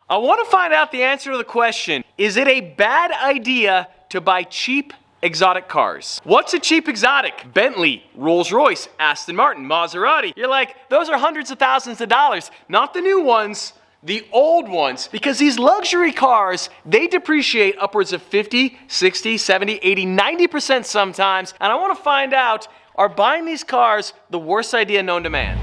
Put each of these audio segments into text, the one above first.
I want to find out the answer to the question, is it a bad idea to buy cheap exotic cars? What's a cheap exotic? Bentley, Rolls-Royce, Aston Martin, Maserati. You're like, those are hundreds of thousands of dollars. Not the new ones, the old ones. Because these luxury cars, they depreciate upwards of 50, 60, 70, 80, 90% sometimes. And I want to find out, are buying these cars the worst idea known to man?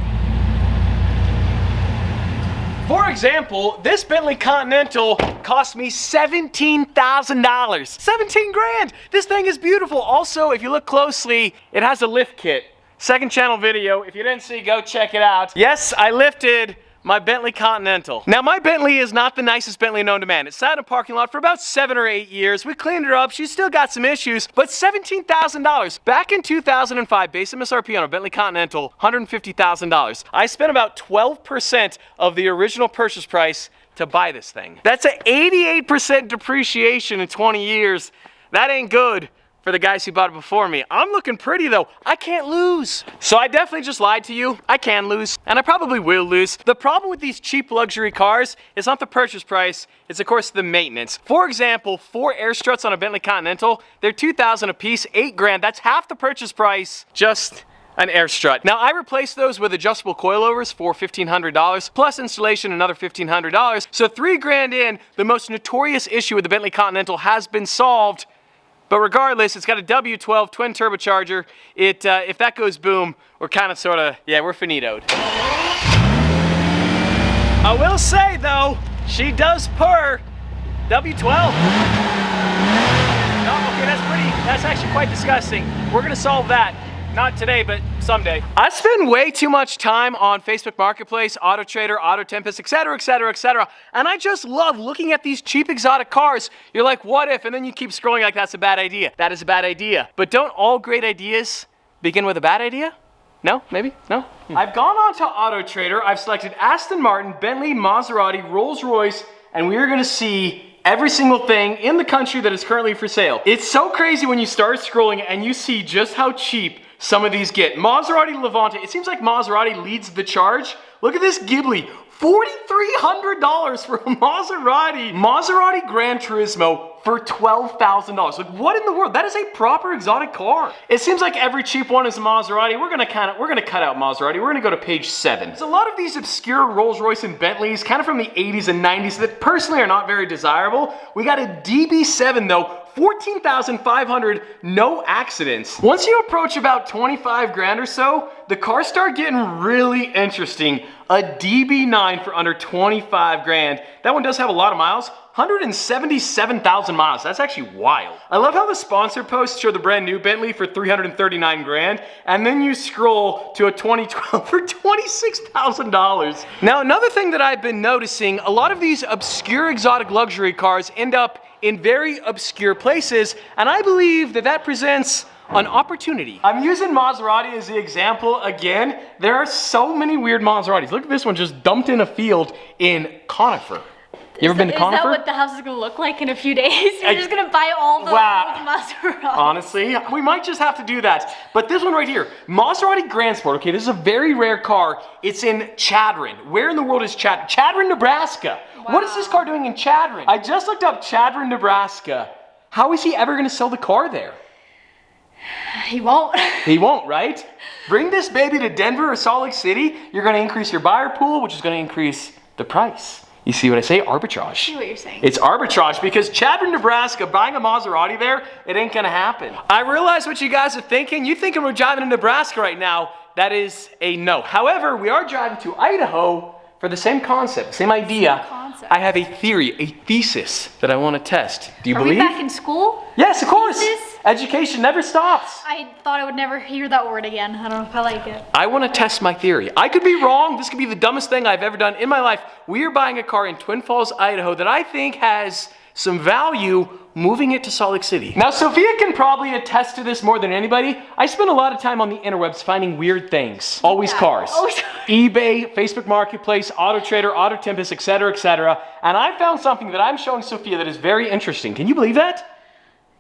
For example, this Bentley Continental cost me $17,000. 17 grand! This thing is beautiful. Also, if you look closely, it has a lift kit. Second channel video. If you didn't see, go check it out. Yes, I lifted my Bentley Continental. Now, my Bentley is not the nicest Bentley known to man. It sat in a parking lot for about 7 or 8 years. We cleaned her up. She's still got some issues, but $17,000. Back in 2005, base MSRP on a Bentley Continental, $150,000. I spent about 12% of the original purchase price to buy this thing. That's an 88% depreciation in 20 years. That ain't good for the guys who bought it before me. I'm looking pretty though. I can't lose. So I definitely just lied to you. I can lose, and I probably will lose. The problem with these cheap luxury cars is not the purchase price, it's of course the maintenance. For example, 4 air struts on a Bentley Continental, they're $2,000 a piece, 8 grand. That's half the purchase price, just an air strut. Now I replaced those with adjustable coilovers for $1,500, plus installation another $1,500. So 3 grand in, the most notorious issue with the Bentley Continental has been solved. But regardless, it's got a W12 twin turbocharger. If that goes boom, we're kind of we're finitoed. I will say though, she does purr. W12. No, okay, that's actually quite disgusting. We're gonna solve that. Not today, but someday. I spend way too much time on Facebook Marketplace, Auto Trader, Auto Tempest, etc., etc., etc. And I just love looking at these cheap exotic cars. You're like, what if? And then you keep scrolling like that's a bad idea. That is a bad idea. But don't all great ideas begin with a bad idea? No? Maybe? No? I've gone on to Auto Trader. I've selected Aston Martin, Bentley, Maserati, Rolls-Royce, and we are gonna see every single thing in the country that is currently for sale. It's so crazy when you start scrolling and you see just how cheap some of these get. Maserati Levante, it seems like Maserati leads the charge. Look at this Ghibli, $4,300 for a Maserati. Maserati Gran Turismo for $12,000. Like, what in the world? That is a proper exotic car. It seems like every cheap one is a Maserati. We're gonna cut out Maserati. We're gonna go to page 7. There's a lot of these obscure Rolls-Royce and Bentleys, kind of from the 80s and 90s, that personally are not very desirable. We got a DB7 though, 14,500, no accidents. Once you approach about 25 grand or so, the cars start getting really interesting. A DB9 for under 25 grand. That one does have a lot of miles. 177,000 miles. That's actually wild. I love how the sponsor posts show the brand new Bentley for 339 grand, and then you scroll to a 2012 for $26,000. Now, another thing that I've been noticing, a lot of these obscure exotic luxury cars end up in very obscure places, and I believe that presents an opportunity. I'm using Maserati as the example again. There are so many weird Maseratis. Look at this one just dumped in a field in Conifer. You ever been to Conifer? Is that what the house is gonna look like in a few days? You're just gonna buy all the Maseratis. Honestly, we might just have to do that. But this one right here, Maserati Grand Sport. Okay, this is a very rare car. It's in Chadron. Where in the world is Chadron? Chadron, Nebraska. Wow. What is this car doing in Chadron? I just looked up Chadron, Nebraska. How is he ever gonna sell the car there? He won't. He won't, right? Bring this baby to Denver or Salt Lake City, you're gonna increase your buyer pool, which is gonna increase the price. You see what I say? Arbitrage. I see what you're saying. It's arbitrage because Chadron, Nebraska, buying a Maserati there, it ain't gonna happen. I realize what you guys are thinking. You're thinking we're driving to Nebraska right now. That is a no. However, we are driving to Idaho for the same concept, same idea. I have a theory, a thesis that I want to test. Do you believe? Are we back in school? Yes, of course. Thesis? Education never stops. I thought I would never hear that word again. I don't know if I like it. I want to test my theory. I could be wrong. This could be the dumbest thing I've ever done in my life. We are buying a car in Twin Falls, Idaho that I think has some value, moving it to Salt Lake City. Now, Sophia can probably attest to this more than anybody. I spend a lot of time on the interwebs finding weird things. Always cars. eBay, Facebook Marketplace, Auto Trader, Auto Tempest, etc., etc. And I found something that I'm showing Sophia that is very interesting. Can you believe that?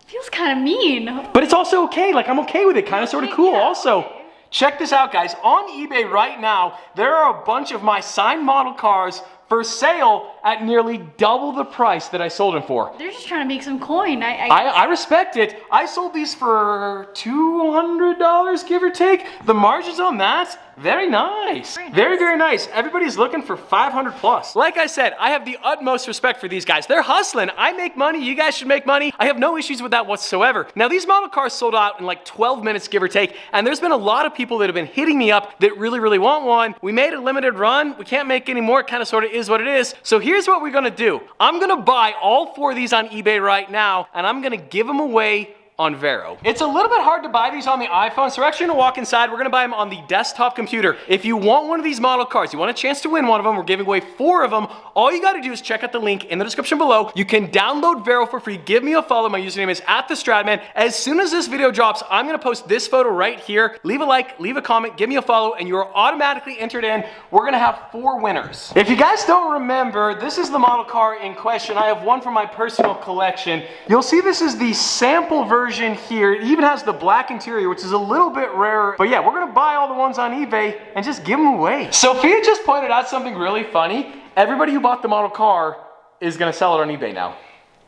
It feels kind of mean. But it's also okay. Like, I'm okay with it. Kind of sort of cool. Yeah, also, okay. Check this out, guys. On eBay right now, there are a bunch of my signed model cars for sale, at nearly double the price that I sold them for. They're just trying to make some coin. I respect it. I sold these for $200, give or take. The margins on that, very nice. Very, very nice. Everybody's looking for 500 plus. Like I said, I have the utmost respect for these guys. They're hustling. I make money. You guys should make money. I have no issues with that whatsoever. Now, these model cars sold out in like 12 minutes, give or take, and there's been a lot of people that have been hitting me up that really, really want one. We made a limited run. We can't make any more. It kind of sort of is what it is. So here's what we're gonna do. I'm gonna buy all 4 of these on eBay right now, and I'm gonna give them away on Vero. It's a little bit hard to buy these on the iPhone, so we're actually gonna walk inside. We're gonna buy them on the desktop computer. If you want one of these model cars, you want a chance to win one of them, we're giving away 4 of them. All you gotta do is check out the link in the description below. You can download Vero for free. Give me a follow. My username is @TheStradman. As soon as this video drops, I'm gonna post this photo right here. Leave a like, leave a comment, give me a follow, and you're automatically entered in. We're gonna have 4 winners. If you guys don't remember, this is the model car in question. I have one from my personal collection. You'll see this is the sample version here. It even has the black interior, which is a little bit rarer. But yeah, we're gonna buy all the ones on eBay and just give them away. Sophia just pointed out something really funny. Everybody who bought the model car is gonna sell it on eBay now.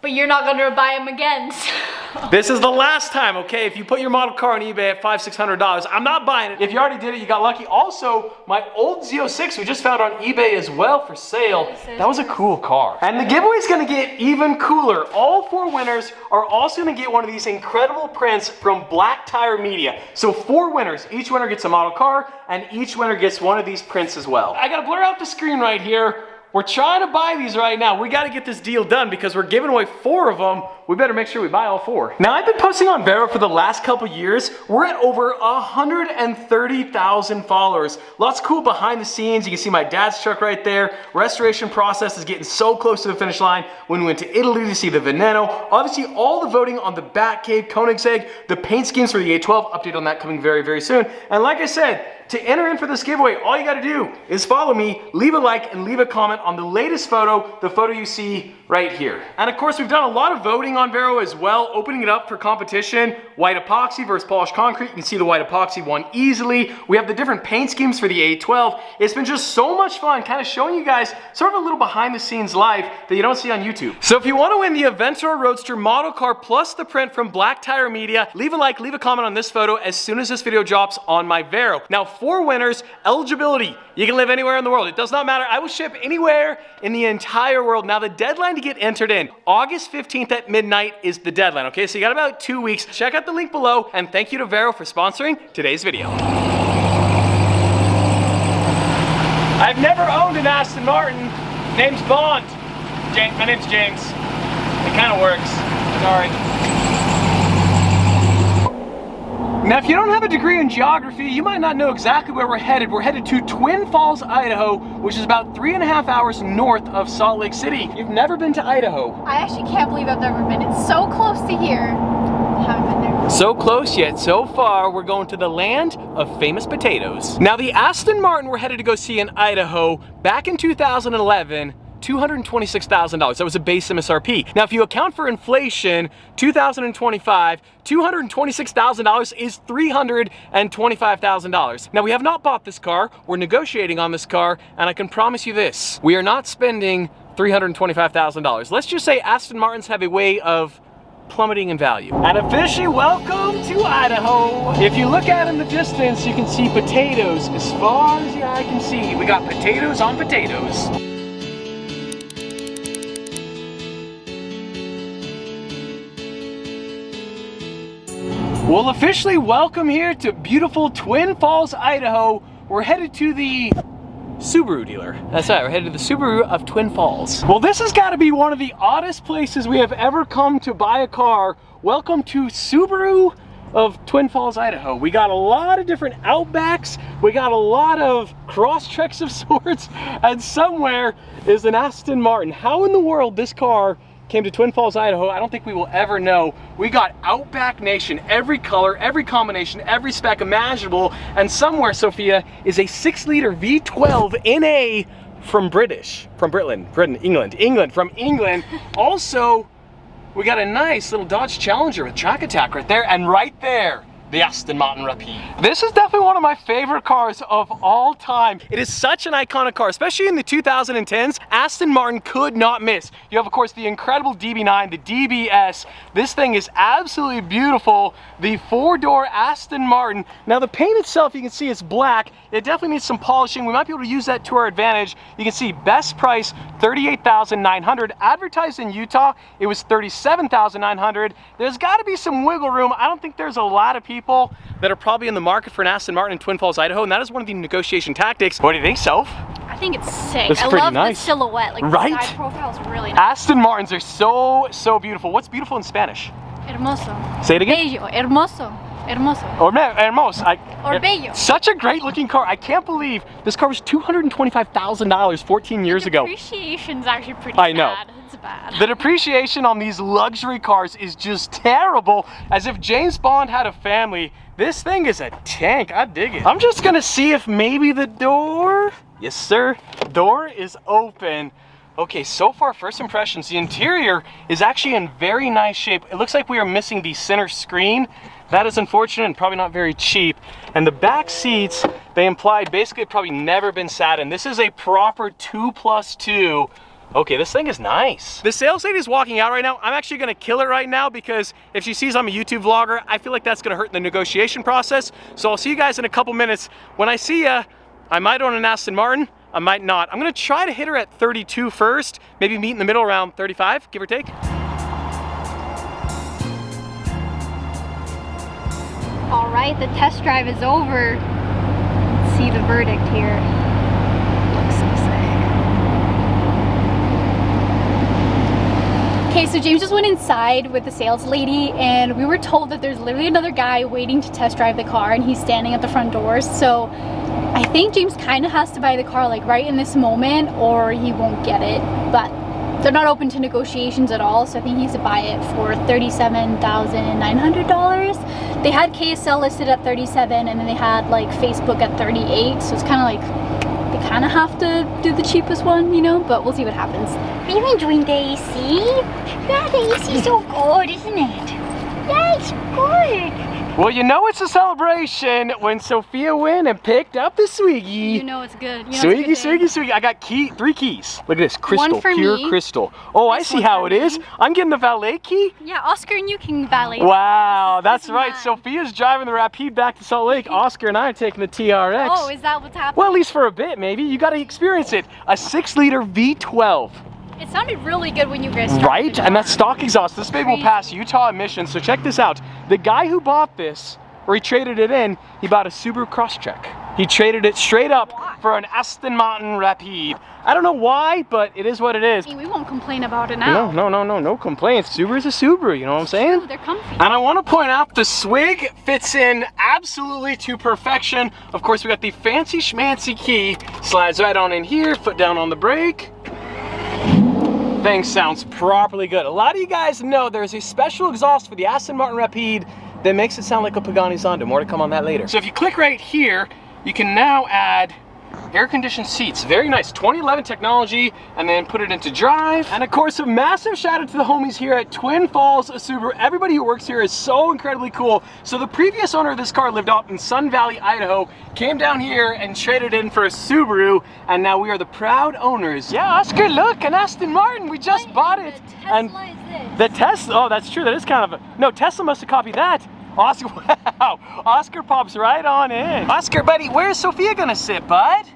But you're not gonna buy them again. This is the last time, okay? If you put your model car on eBay at $500, $600, I'm not buying it. If you already did it, you got lucky. Also, my old Z06 we just found on eBay as well for sale. That was a cool car. And the giveaway's gonna get even cooler. All 4 winners are also gonna get one of these incredible prints from Black Tire Media. So 4 winners. Each winner gets a model car, and each winner gets one of these prints as well. I gotta blur out the screen right here. We're trying to buy these right now. We gotta get this deal done because we're giving away 4 of them. We better make sure we buy all 4. Now, I've been posting on Vero for the last couple years. We're at over 130,000 followers. Lots of cool behind the scenes. You can see my dad's truck right there. Restoration process is getting so close to the finish line. When we went to Italy to see the Vexento. Obviously, all the voting on the Batcave, Koenigsegg, the paint schemes for the A12. Update on that coming very, very soon. And like I said, to enter in for this giveaway, all you gotta do is follow me, leave a like, and leave a comment on the latest photo, the photo you see right here. And of course, we've done a lot of voting on Vero as well, opening it up for competition. White epoxy versus polished concrete. You can see the white epoxy won easily. We have the different paint schemes for the A12. It's been just so much fun kind of showing you guys sort of a little behind the scenes life that you don't see on YouTube. So if you want to win the Aventura Roadster model car plus the print from Black Tire Media, leave a like, leave a comment on this photo as soon as this video drops on my Vero. Now, 4 winners, eligibility. You can live anywhere in the world. It does not matter. I will ship anywhere in the entire world. Now, the deadline to get entered in, August 15th at midnight is the deadline, okay? So you got about 2 weeks. Check out the link below, and thank you to Vero for sponsoring today's video. I've never owned an Aston Martin. Name's Bond. My name's James. It kind of works. Sorry. Now, if you don't have a degree in geography, you might not know exactly where we're headed. We're headed to Twin Falls, Idaho, which is about 3.5 hours north of Salt Lake City. You've never been to Idaho. I actually can't believe I've never been. It's so close to here. I haven't been there. So close yet so far. We're going to the land of famous potatoes. Now, the Aston Martin we're headed to go see in Idaho back in 2011, $226,000. That was a base MSRP. Now, if you account for inflation, 2025, $226,000 is $325,000. Now, we have not bought this car. We're negotiating on this car, and I can promise you this: we are not spending $325,000. Let's just say Aston Martins have a way of plummeting in value. And officially welcome to Idaho. If you look out in the distance, you can see potatoes as far as the eye can see. We got potatoes on potatoes. Well, officially welcome here to beautiful Twin Falls, Idaho. We're headed to the Subaru dealer. That's right, we're headed to the Subaru of Twin Falls. Well, this has got to be one of the oddest places we have ever come to buy a car. Welcome to Subaru of Twin Falls, Idaho. We got a lot of different Outbacks. We got a lot of Crosstreks of sorts, and somewhere is an Aston Martin. How in the world this car came to Twin Falls, Idaho, I don't think we will ever know. We got Outback Nation, every color, every combination, every spec imaginable, and somewhere, Sophia, is a 6-liter V12 NA from England. Also, we got a nice little Dodge Challenger with track attack right there, and right there, the Aston Martin Rapide. This is definitely one of my favorite cars of all time. It is such an iconic car, especially in the 2010s. Aston Martin could not miss. You have, of course, the incredible DB9, the DBS. This thing is absolutely beautiful. The four-door Aston Martin. Now, the paint itself, you can see it's black. It definitely needs some polishing. We might be able to use that to our advantage. You can see best price, $38,900. Advertised in Utah, it was $37,900. There's got to be some wiggle room. I don't think there's a lot of people that are probably in the market for an Aston Martin in Twin Falls, Idaho, and that is one of the negotiation tactics. What do you think, Soph? I think it's sick. It's I pretty love nice. the silhouette, like right? the side profile is really nice. Aston Martins are so beautiful. What's beautiful in Spanish? Hermoso. Say it again. Bello, hermoso, hermoso. Or hermoso. Or bello. Such a great looking car. I can't believe this car was $225,000 14 years ago. The depreciation's actually pretty I know. bad. It's bad. The depreciation on these luxury cars is just terrible. As if James Bond had a family. This thing is a tank. I dig it. I'm just gonna see if maybe the door, yes sir, door is open. Okay, so far first impressions, the interior is actually in very nice shape. It looks like we are missing the center screen. That is unfortunate and probably not very cheap. And the back seats, they implied basically probably never been sat in. This is a proper 2+2. Okay, this thing is nice. The sales lady is walking out right now. I'm actually gonna kill her right now because if she sees I'm a YouTube vlogger, I feel like that's gonna hurt in the negotiation process. So I'll see you guys in a couple minutes. When I see ya, I might own an Aston Martin, I might not. I'm gonna try to hit her at 32 first, maybe meet in the middle around 35, give or take. All right, the test drive is over. Let's see the verdict here. Looks so sick. Okay, so James just went inside with the sales lady and we were told that there's literally another guy waiting to test drive the car and he's standing at the front doors. So I think James kind of has to buy the car like right in this moment or he won't get it. But they're not open to negotiations at all, so I think he has to buy it for $37,900. They had KSL listed at 37 and then they had like Facebook at 38, so it's kind of like they kind of have to do the cheapest one, you know, but we'll see what happens. Are you enjoying the AC? Yeah, the AC is so good, isn't it? Yeah, it's good. Well, you know it's a celebration when Sophia went and picked up the Swiggy. You know it's good. You know Swiggy, it's a good day. Swiggy, Swiggy. I got 3 keys. Look at this, crystal, One for pure me. crystal. Oh, I This see one how for it is. me. I'm getting the valet key. Yeah, Oscar and you can valet. Wow, that's is right. mine. Sophia's driving the Rapide back to Salt Lake. Oscar and I are taking the TRX. Oh, is that what's happening? Well, at least for a bit, maybe. You got to experience it. A 6-liter V12. It sounded really good when you guys started. Right? And that's stock exhaust. This baby will Crazy. pass Utah emissions. So check this out. The guy who bought this, or he traded it in, he bought a Subaru Crosstrek. He traded it straight up for an Aston Martin Rapide. I don't know why, but it is what it is. Hey, we won't complain about it now. No complaints. Subaru's a Subaru, you know what I'm saying? Ooh, they're comfy. And I want to point out the Swig fits in absolutely to perfection. Of course, we got the fancy schmancy key. Slides right on in here, foot down on the brake. Thing sounds properly good. A lot of you guys know there's a special exhaust for the Aston Martin Rapide that makes it sound like a Pagani Zonda. More to come on that later. So if you click right here, you can now add air-conditioned seats. Very nice. 2011 technology, and then put it into drive. And of course, a massive shout out to the homies here at Twin Falls Subaru. Everybody who works here is so incredibly cool. So the previous owner of this car lived up in Sun Valley, Idaho, came down here and traded in for a Subaru, and now we are the proud owners. Yeah, Oscar, look, an Aston Martin. We just bought it. And The Tesla, oh, that's true. That is kind of a, no, Tesla must have copied that. Oscar, wow, Oscar pops right on in. Oscar, buddy, where's Sophia gonna sit, bud?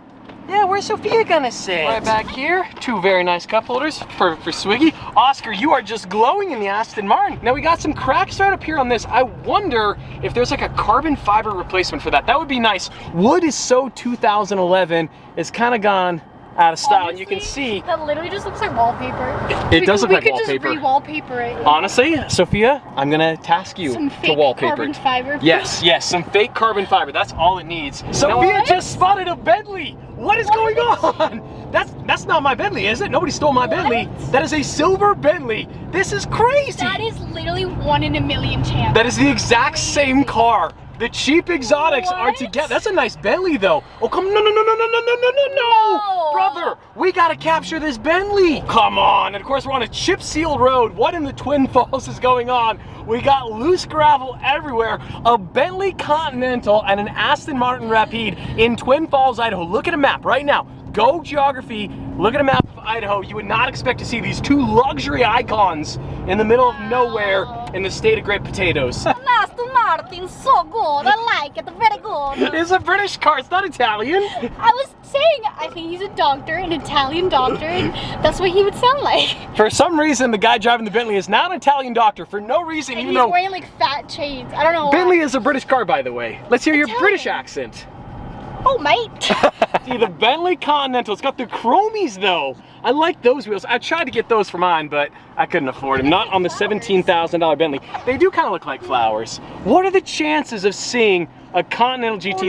Yeah, where's Sophia gonna sit? Right back here, 2 very nice cup holders for Swiggy. Oscar, you are just glowing in the Aston Martin. Now we got some cracks right up here on this. I wonder if there's like a carbon fiber replacement for that. That would be nice. Wood is so 2011, it's kind of gone out of style. Honestly, and you can see that literally just looks like wallpaper. it does look like We wallpaper. could just re-wallpaper it. Honestly, Sophia, I'm gonna task you Some to fake wallpaper carbon it. fiber. Yes, some fake carbon fiber. That's all it needs. Sophia just spotted a Bentley. What is going on? That's not my Bentley, is it? Nobody stole my Bentley. That is a silver Bentley. This is crazy. That is literally 1 in a million chance. That is the exact same car. The cheap exotics are What? together. That's a nice Bentley though. Oh, come, no. Brother, we gotta capture this Bentley. Come on, and of course we're on a chip sealed road. What in the Twin Falls is going on? We got loose gravel everywhere, a Bentley Continental and an Aston Martin Rapide in Twin Falls, Idaho. Look at a map right now. Go geography, look at a map of Idaho. You would not expect to see these two luxury icons in the middle of nowhere in the state of great potatoes. Aston Martin, so good. I like it, very good. It's a British car, it's not Italian. I was saying, I think he's a doctor, an Italian doctor, and that's what he would sound like. For some reason, the guy driving the Bentley is not an Italian doctor. For no reason, And even he's though wearing like fat chains. I don't know Bentley why. is a British car, by the way. Let's hear your Italian. British accent. Oh, mate. See, the Bentley Continental, it's got the chromies though. I like those wheels. I tried to get those for mine, but I couldn't afford them. Not on the $17,000 Bentley. They do kind of look like flowers. What are the chances of seeing a Continental GT to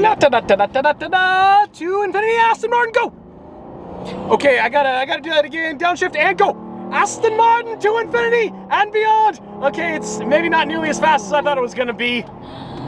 Infinity Aston Martin, go! Okay, I gotta do that again. Downshift and go! Aston Martin to infinity and beyond! Okay, it's maybe not nearly as fast as I thought it was gonna be.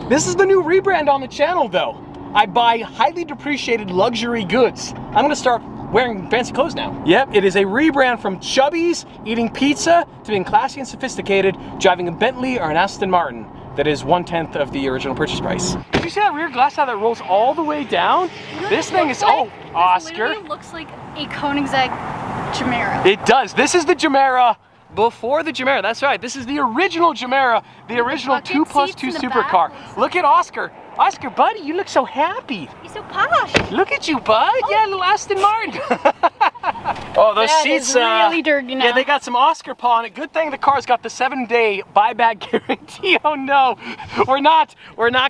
This is the new rebrand on the channel though. I buy highly depreciated luxury goods. I'm gonna start wearing fancy clothes now. Yep, it is a rebrand from chubbies, eating pizza, to being classy and sophisticated, driving a Bentley or an Aston Martin that is 1/10 of the original purchase price. Did you see that rear glass, how that rolls all the way down? This thing is, oh, Oscar. It looks like a Koenigsegg Chimera. It does. This is the Chimera before the Chimera. That's right. This is the original Chimera, the original Bucket 2+2 seats in the supercar. back. Look at Oscar. Oscar, buddy, you look so happy. He's so posh. Look at you, bud. Yeah, little Aston Martin. Oh, those That seats, is really dirty now. yeah, they got some Oscar paw on it. Good thing the car's got the 7-day buyback guarantee. Oh no, we're not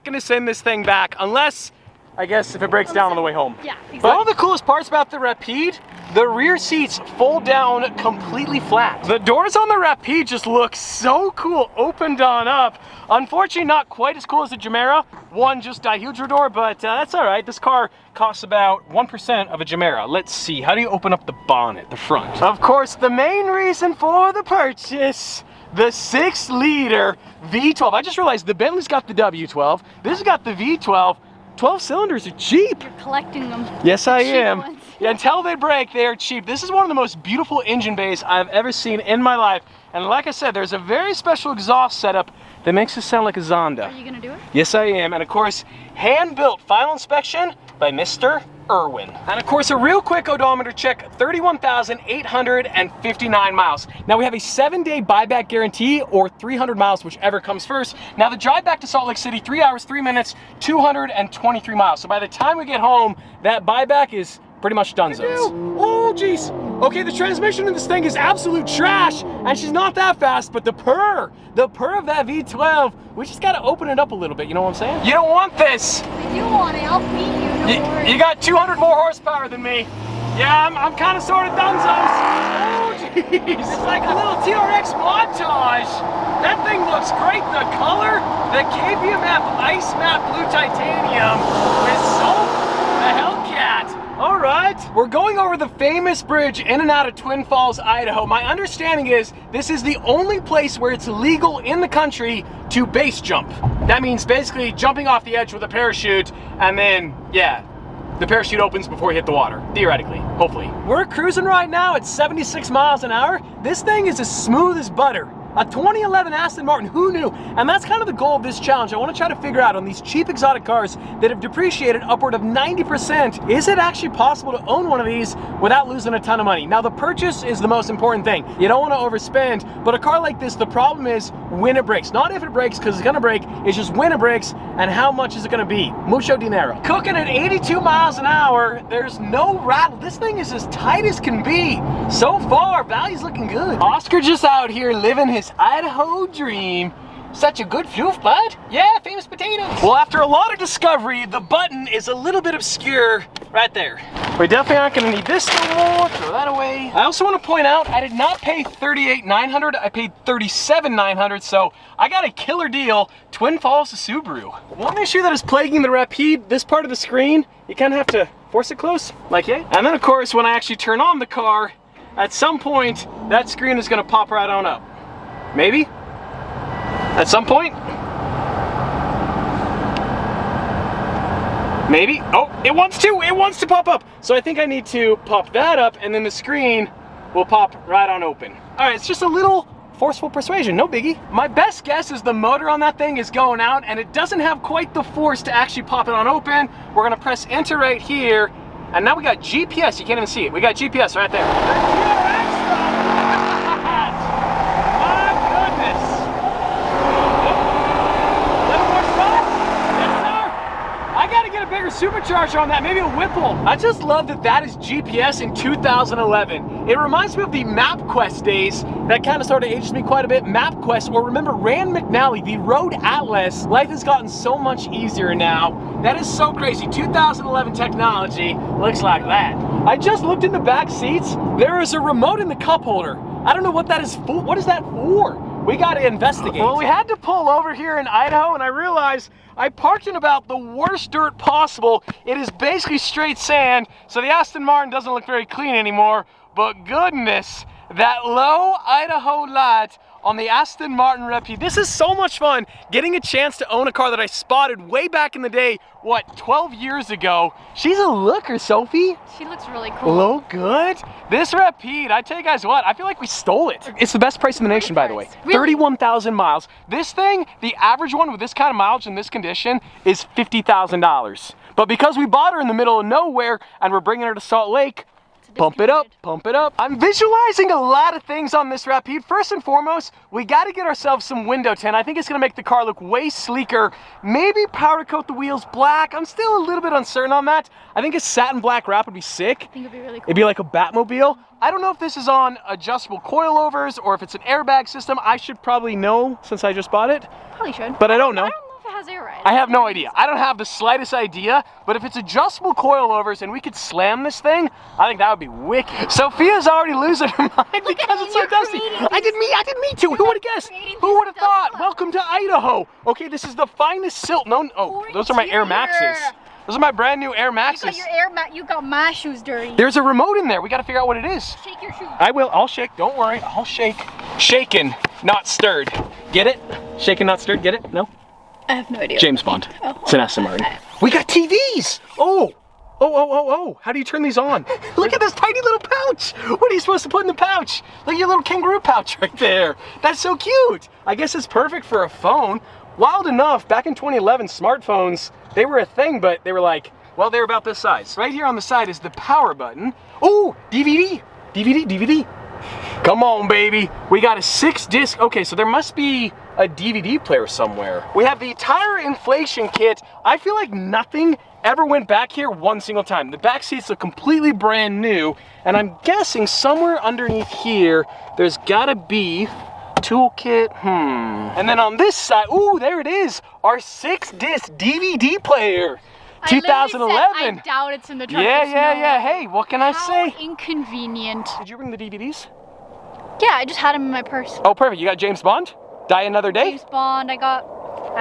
gonna send this thing back unless, I guess, if it breaks down on the way home. Yeah, exactly. But one of the coolest parts about the Rapide, the rear seats fold down completely flat. The doors on the Rapide just look so cool, opened on up. Unfortunately, not quite as cool as the Chimera. One just dihedral door, but that's all right. This car costs about 1% of a Chimera. Let's see, how do you open up the bonnet, the front? Of course, the main reason for the purchase, the 6-liter V12. I just realized the Bentley's got the W12. This has got the V12. 12 cylinders are cheap. You're collecting them. Yes, I Cheap am. ones. Yeah, until they break, they are cheap. This is one of the most beautiful engine bays I've ever seen in my life. And like I said, there's a very special exhaust setup that makes it sound like a Zonda. Are you gonna do it? Yes, I am. And of course, hand-built. Final inspection by Mr. Irwin. And of course, a real quick odometer check, 31,859 miles. Now we have a 7-day buyback guarantee, or 300 miles, whichever comes first. Now the drive back to Salt Lake City, 3 hours, 3 minutes, 223 miles. So by the time we get home, that buyback is pretty much done. Oh, geez. Okay, the transmission in this thing is absolute trash, and she's not that fast, but the purr of that V12, we just gotta open it up a little bit, you know what I'm saying? You don't want this. If you want it, I'll beat you. Don't worry. You got 200 more horsepower than me. Yeah, I'm kind of sort of dunzos. Oh, jeez. It's like a little TRX montage. That thing looks great. The color, the KBMF Ice Matte Blue Titanium is so the Hellcat. All right, we're going over the famous bridge in and out of Twin Falls, Idaho. My understanding is this is the only place where it's legal in the country to base jump. That means basically jumping off the edge with a parachute and then, yeah, the parachute opens before you hit the water, theoretically, hopefully. We're cruising right now at 76 miles an hour. This thing is as smooth as butter. A 2011 Aston Martin, who knew? And that's kind of the goal of this challenge. I want to try to figure out on these cheap exotic cars that have depreciated upward of 90%, is it actually possible to own one of these without losing a ton of money? Now the purchase is the most important thing. You don't want to overspend, but a car like this, the problem is when it breaks. Not if it breaks, because it's going to break, it's just when it breaks and how much is it going to be. Mucho dinero. Cooking at 82 miles an hour, there's no rattle. This thing is as tight as can be. So far, value's looking good. Oscar just out here living his Idaho dream. Such a good floof, bud. Yeah, famous potatoes. Well, after a lot of discovery, the button is a little bit obscure right there. We definitely aren't gonna need this no more. Throw that away. I also want to point out, I did not pay $38,900. I paid $37,900, so I got a killer deal. Twin Falls to Subaru. One issue that is plaguing the Rapide, this part of the screen, you kind of have to force it close, like yeah. And then of course, when I actually turn on the car, at some point, that screen is gonna pop right on up. Maybe? At some point? Maybe. Oh, it wants to pop up. So I think I need to pop that up and then the screen will pop right on open. All right, it's just a little forceful persuasion, no biggie. My best guess is the motor on that thing is going out and it doesn't have quite the force to actually pop it on open. We're gonna press enter right here. And now we got GPS, you can't even see it. We got GPS right there. My goodness. 11 more spots? Yes, sir. I gotta get a bigger supercharger on that, maybe a Whipple. I just love that that is GPS in 2011. It reminds me of the MapQuest days. That kind of sort of ages me quite a bit. MapQuest, or remember Rand McNally, the Road Atlas. Life has gotten so much easier now. That is so crazy. 2011 technology looks like that. I just looked in the back seats. There is a remote in the cup holder. I don't know what that is for. What is that for? We got to investigate. Well, we had to pull over here in Idaho, and I realized I parked in about the worst dirt possible. It is basically straight sand, so the Aston Martin doesn't look very clean anymore. But goodness, that low Idaho light on the Aston Martin Rapide. This is so much fun, getting a chance to own a car that I spotted way back in the day, what, 12 years ago. She's a looker, Sophie. She looks really cool. Look good. This Rapide, I tell you guys what, I feel like we stole it. It's the best price in the nation, by the way. Really? 31,000 miles. This thing, the average one with this kind of mileage in this condition is $50,000. But because we bought her in the middle of nowhere and we're bringing her to Salt Lake, pump it up, pump it up. I'm visualizing a lot of things on this Rapide. First and foremost, we got to get ourselves some window tint. I think it's going to make the car look way sleeker. Maybe powder coat the wheels black. I'm still a little bit uncertain on that. I think a satin black wrap would be sick. I think it'd be really cool. It'd be like a Batmobile. I don't know if this is on adjustable coilovers or if it's an airbag system. I should probably know since I just bought it. Probably should. But I don't know. I don't know if it has air ride. I have no idea. I don't have the slightest idea, but if it's adjustable coilovers and we could slam this thing, I think that would be wicked. Sophia's already losing her mind because it's so dusty. I didn't mean to. Who would have guessed? Who would have thought? Welcome to Idaho. Okay, this is the finest silt. No, oh, those are my Air Maxes. Those are my brand new Air Maxes. You got my shoes dirty. There's a remote in there. We got to figure out what it is. Shake your shoes. I will. I'll shake. Don't worry. I'll shake. Shaken, not stirred. Get it? Shaken, not stirred. Get it? No? I have no idea. James Bond. Oh. It's an Aston Martin. We got TVs! Oh! How do you turn these on? Look at this tiny little pouch! What are you supposed to put in the pouch? Look at your little kangaroo pouch right there. That's so cute! I guess it's perfect for a phone. Wild enough, back in 2011, smartphones, they were a thing, but they were like, well, they're about this size. Right here on the side is the power button. Oh, DVD! DVD! Come on, baby. We got a 6-disc. Okay, so there must be a DVD player somewhere. We have the tire inflation kit. I feel like nothing ever went back here one single time. The back seats look completely brand new, and I'm guessing somewhere underneath here, there's gotta be toolkit, And then on this side, ooh, there it is, our 6-disc DVD player. 2011. I doubt it's in the truck. Yeah. Hey, what can I say? How inconvenient. Did you bring the DVDs? Yeah, I just had them in my purse. Oh, perfect. You got James Bond? Die Another Day? James Bond. I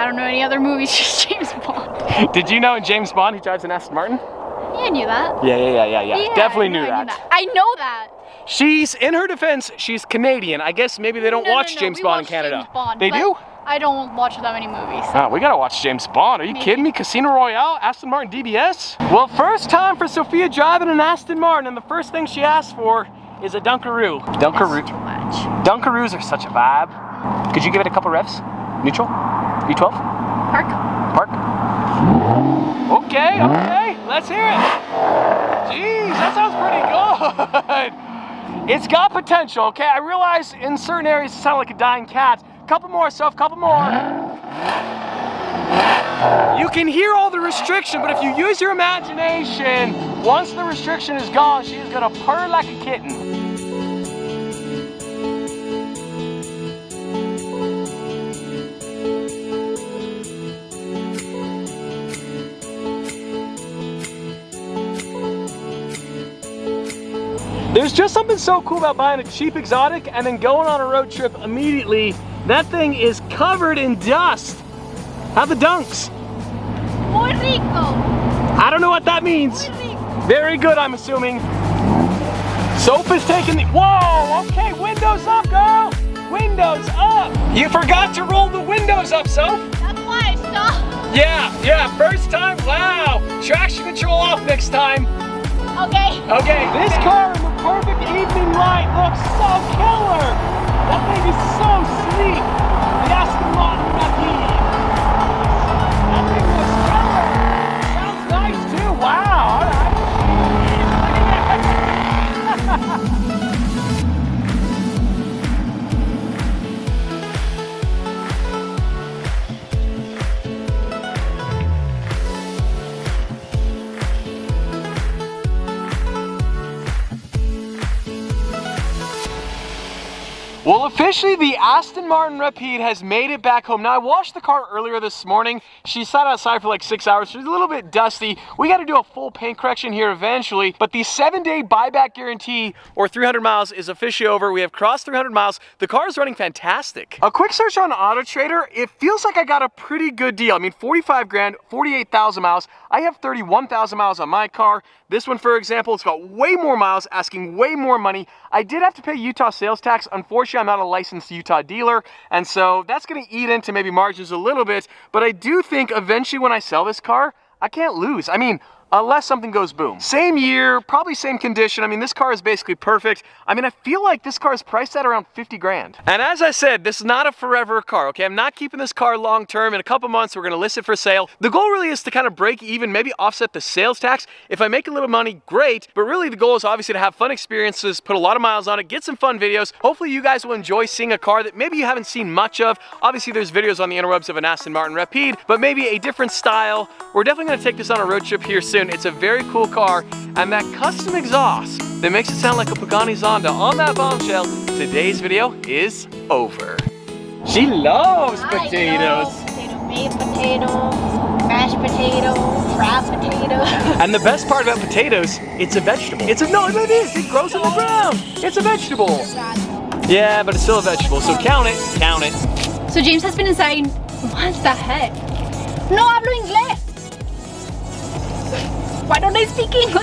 don't know any other movies, just James Bond. Did you know in James Bond he drives an Aston Martin? Yeah, I knew that. Yeah. Definitely knew that. I know that. She's, in her defense, she's Canadian. I guess maybe they don't watch James Bond in Canada. James Bond, they do? I don't watch that many movies. Oh, we gotta watch James Bond. Are you kidding me? Casino Royale, Aston Martin DBS? Well, first time for Sophia driving an Aston Martin, and the first thing she asked for is a Dunkaroo. That's too much. Dunkaroos are such a vibe. Could you give it a couple revs? Neutral? V12? Park? Okay, let's hear it. Jeez, that sounds pretty good. It's got potential, okay? I realize in certain areas it sounds like a dying cat. Couple more, Soph, couple more. You can hear all the restriction, but if you use your imagination, once the restriction is gone, she is gonna purr like a kitten. There's just something so cool about buying a cheap exotic and then going on a road trip immediately. That thing is covered in dust. How the dunks? Muy rico. I don't know what that means. Very good, I'm assuming. Soph is taking the, whoa, okay, windows up, girl. Windows up. You forgot to roll the windows up, Soph. That's why I stopped. Yeah, first time, wow. Traction control off next time. Okay. Okay, this car in the perfect evening light looks so killer. That thing is so sleek. The Aston Martin Rapide. That thing looks killer. Sounds nice too, wow. All right. Well, officially, the Aston Martin Rapide has made it back home. Now, I washed the car earlier this morning. She sat outside for like 6 hours. She's a little bit dusty. We got to do a full paint correction here eventually, but the 7-day buyback guarantee, or 300 miles, is officially over. We have crossed 300 miles. The car is running fantastic. A quick search on Auto Trader, it feels like I got a pretty good deal. I mean, 45 grand, 48,000 miles. I have 31,000 miles on my car. This one, for example, it's got way more miles, asking way more money. I did have to pay Utah sales tax. Unfortunately, I'm not a licensed Utah dealer, and so that's gonna eat into maybe margins a little bit, but I do think eventually when I sell this car, I can't lose. I mean, unless something goes boom. Same year, probably same condition. I mean, this car is basically perfect. I mean, I feel like this car is priced at around 50 grand. And as I said, this is not a forever car, okay? I'm not keeping this car long term. In a couple months, we're gonna list it for sale. The goal really is to kind of break even, maybe offset the sales tax. If I make a little money, great. But really the goal is obviously to have fun experiences, put a lot of miles on it, get some fun videos. Hopefully you guys will enjoy seeing a car that maybe you haven't seen much of. Obviously there's videos on the interwebs of an Aston Martin Rapide, but maybe a different style. We're definitely gonna take this on a road trip here soon. It's a very cool car, and that custom exhaust that makes it sound like a Pagani Zonda. On that bombshell, today's video is over. She loves potatoes. Baked potatoes, mashed potatoes, fried potatoes. And the best part about potatoes, it's a vegetable. No, it is. It grows in the ground. It's a vegetable. Yeah, but it's still a vegetable, so count it. Count it. So James has been inside. What the heck? No hablo inglés. Why don't I speak English?